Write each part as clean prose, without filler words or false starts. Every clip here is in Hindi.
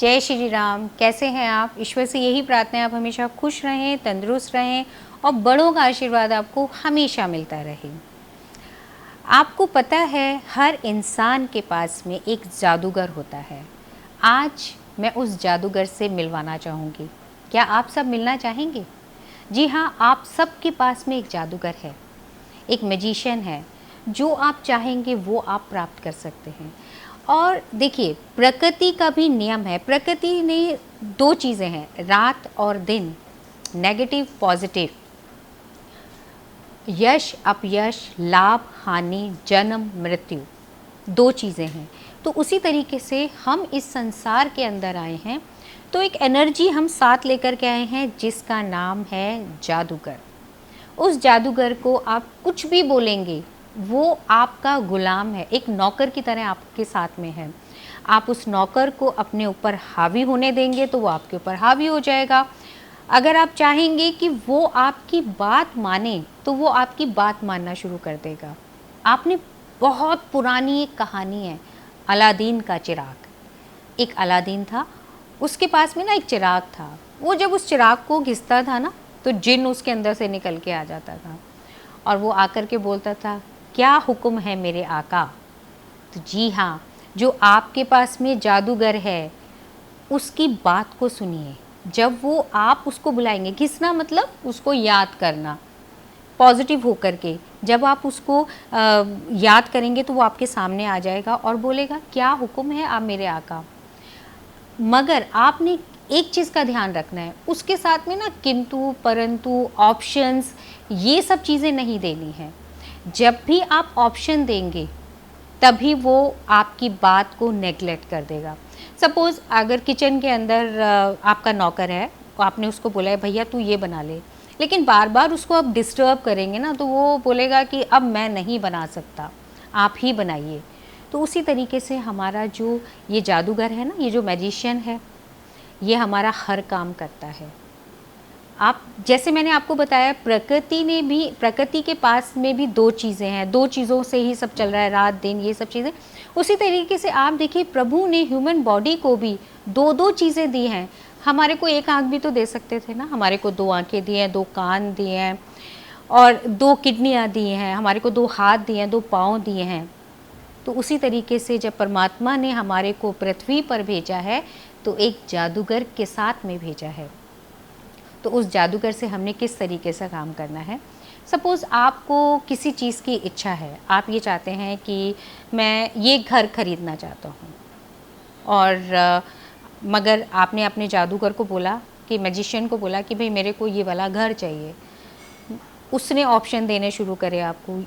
जय श्री राम। कैसे हैं आप? ईश्वर से यही प्रार्थना है आप हमेशा खुश रहें, तंदुरुस्त रहें और बड़ों का आशीर्वाद आपको हमेशा मिलता रहे। आपको पता है हर इंसान के पास में एक जादूगर होता है। आज मैं उस जादूगर से मिलवाना चाहूँगी। क्या आप सब मिलना चाहेंगे? जी हाँ, आप सबके पास में एक जादूगर है, एक मैजिशियन है। जो आप चाहेंगे वो आप प्राप्त कर सकते हैं। और देखिए, प्रकृति का भी नियम है। प्रकृति ने दो चीज़ें हैं, रात और दिन, नेगेटिव पॉजिटिव, यश अपयश, लाभ हानि, जन्म मृत्यु, दो चीज़ें हैं। तो उसी तरीके से हम इस संसार के अंदर आए हैं, तो एक एनर्जी हम साथ लेकर के आए हैं जिसका नाम है जादूगर। उस जादूगर को आप कुछ भी बोलेंगे वो आपका गुलाम है, एक नौकर की तरह आपके साथ में है। आप उस नौकर को अपने ऊपर हावी होने देंगे तो वो आपके ऊपर हावी हो जाएगा। अगर आप चाहेंगे कि वो आपकी बात माने तो वो आपकी बात मानना शुरू कर देगा। आपने बहुत पुरानी एक कहानी है, अलादीन का चिराग। एक अलादीन था, उसके पास में ना एक चिराग था। वो जब उस चिराग को घिसता था ना तो जिन उसके अंदर से निकल के आ जाता था और वो आकर के बोलता था, क्या हुक्म है मेरे आका? तो जी हाँ, जो आपके पास में जादूगर है उसकी बात को सुनिए। जब वो आप उसको बुलाएंगे, घिसना मतलब उसको याद करना, पॉजिटिव होकर के जब आप उसको याद करेंगे तो वो आपके सामने आ जाएगा और बोलेगा, क्या हुक्म है आप मेरे आका? मगर आपने एक चीज़ का ध्यान रखना है, उसके साथ में ना किंतु परंतु ऑप्शंस ये सब चीज़ें नहीं देनी है। जब भी आप ऑप्शन देंगे तभी वो आपकी बात को नेगलेक्ट कर देगा। सपोज़ अगर किचन के अंदर आपका नौकर है, आपने उसको बोला है भैया तू ये बना ले, लेकिन बार बार उसको आप डिस्टर्ब करेंगे ना तो वो बोलेगा कि अब मैं नहीं बना सकता, आप ही बनाइए। तो उसी तरीके से हमारा जो ये जादूगर है ना, ये जो मैजिशियन है, ये हमारा हर काम करता है। आप जैसे मैंने आपको बताया, प्रकृति के पास में भी दो चीज़ें हैं, दो चीज़ों से ही सब चल रहा है, रात दिन ये सब चीज़ें। उसी तरीके से आप देखिए, प्रभु ने ह्यूमन बॉडी को भी दो दो चीज़ें दी हैं। हमारे को एक आँख भी तो दे सकते थे ना, हमारे को दो आँखें दी हैं, दो कान दिए हैं और दो किडनियाँ दी हैं, हमारे को दो हाथ दिए हैं, दो पाँव दिए हैं। तो उसी तरीके से जब परमात्मा ने हमारे को पृथ्वी पर भेजा है तो एक जादूगर के साथ में भेजा है। तो उस जादूगर से हमने किस तरीके से काम करना है। सपोज़ आपको किसी चीज़ की इच्छा है, आप ये चाहते हैं कि मैं ये घर खरीदना चाहता हूँ और मगर आपने अपने जादूगर को बोला कि मैजिशियन को बोला कि भाई मेरे को ये वाला घर चाहिए। उसने ऑप्शन देने शुरू करे आपको,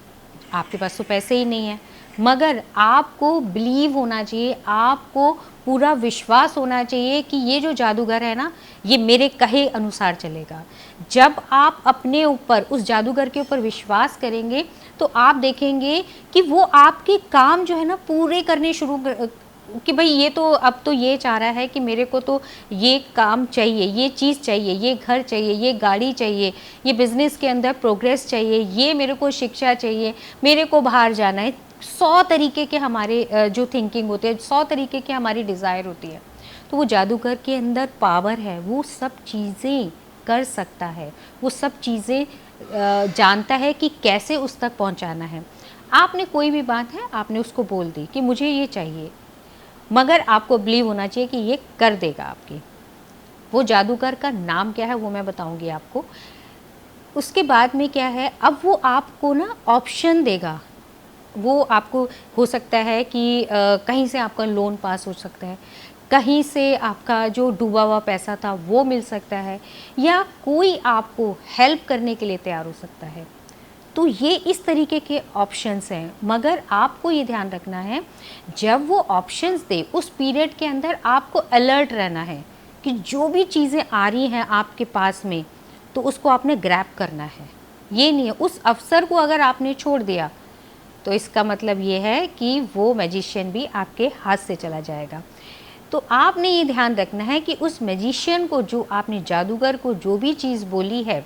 आपके पास तो पैसे ही नहीं है, मगर आपको बिलीव होना चाहिए, आपको पूरा विश्वास होना चाहिए कि ये जो जादूगर है ना, ये मेरे कहे अनुसार चलेगा। जब आप अपने ऊपर, उस जादूगर के ऊपर विश्वास करेंगे तो आप देखेंगे कि वो आपके काम जो है ना पूरे करने शुरू कि भाई ये तो अब तो ये चाह रहा है कि मेरे को तो ये काम चाहिए, ये चीज़ चाहिए, ये घर चाहिए, ये गाड़ी चाहिए, ये बिज़नेस के अंदर प्रोग्रेस चाहिए, ये मेरे को शिक्षा चाहिए, मेरे को बाहर जाना है। 100 तरीके के हमारे जो थिंकिंग होती है, 100 तरीके की हमारी डिज़ायर होती है। तो वो जादूगर के अंदर पावर है, वो सब चीज़ें कर सकता है, वो सब चीज़ें जानता है कि कैसे उस तक पहुंचाना है। आपने कोई भी बात है, आपने उसको बोल दी कि मुझे ये चाहिए, मगर आपको बिलीव होना चाहिए कि ये कर देगा आपकी। वो जादूगर का नाम क्या है वो मैं बताऊंगी आपको। उसके बाद में क्या है, अब वो आपको ना ऑप्शन देगा। वो आपको हो सकता है कि कहीं से आपका लोन पास हो सकता है, कहीं से आपका जो डूबा हुआ पैसा था वो मिल सकता है, या कोई आपको हेल्प करने के लिए तैयार हो सकता है। तो ये इस तरीके के ऑप्शंस हैं, मगर आपको ये ध्यान रखना है जब वो ऑप्शंस दे उस पीरियड के अंदर आपको अलर्ट रहना है कि जो भी चीज़ें आ रही हैं आपके पास में तो उसको आपने ग्रैब करना है। ये नहीं है उस अवसर को अगर आपने छोड़ दिया तो इसका मतलब ये है कि वो मैजिशियन भी आपके हाथ से चला जाएगा। तो आपने ये ध्यान रखना है कि उस मैजिशियन को, जो आपने जादूगर को जो भी चीज़ बोली है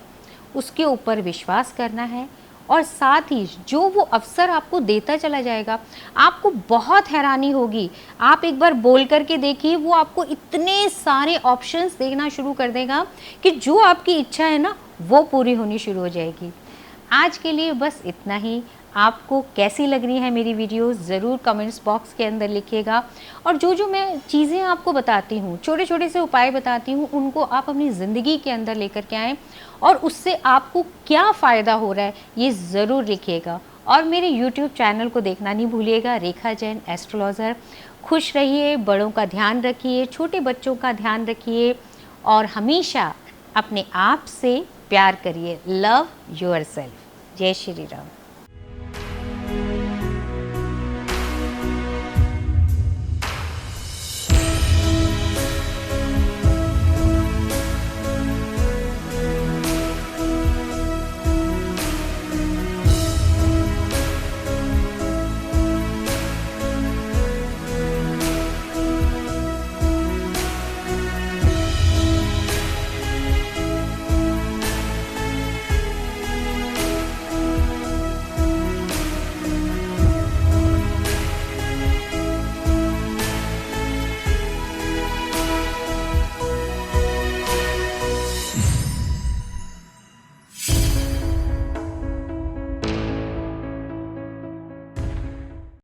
उसके ऊपर विश्वास करना है और साथ ही जो वो अवसर आपको देता चला जाएगा, आपको बहुत हैरानी होगी। आप एक बार बोल करके देखिए, वो आपको इतने सारे ऑप्शंस देना शुरू कर देगा कि जो आपकी इच्छा है ना, वो पूरी होनी शुरू हो जाएगी। आज के लिए बस इतना ही। आपको कैसी लग रही है मेरी वीडियोस ज़रूर कमेंट्स बॉक्स के अंदर लिखिएगा। और जो जो मैं चीज़ें आपको बताती हूँ, छोटे छोटे से उपाय बताती हूँ, उनको आप अपनी ज़िंदगी के अंदर लेकर के आएँ और उससे आपको क्या फ़ायदा हो रहा है ये ज़रूर लिखिएगा। और मेरे यूट्यूब चैनल को देखना नहीं भूलिएगा, रेखा जैन एस्ट्रोलॉज़र। खुश रहिए, बड़ों का ध्यान रखिए, छोटे बच्चों का ध्यान रखिए और हमेशा अपने आप से प्यार करिए। Love yourself. जय श्री राम।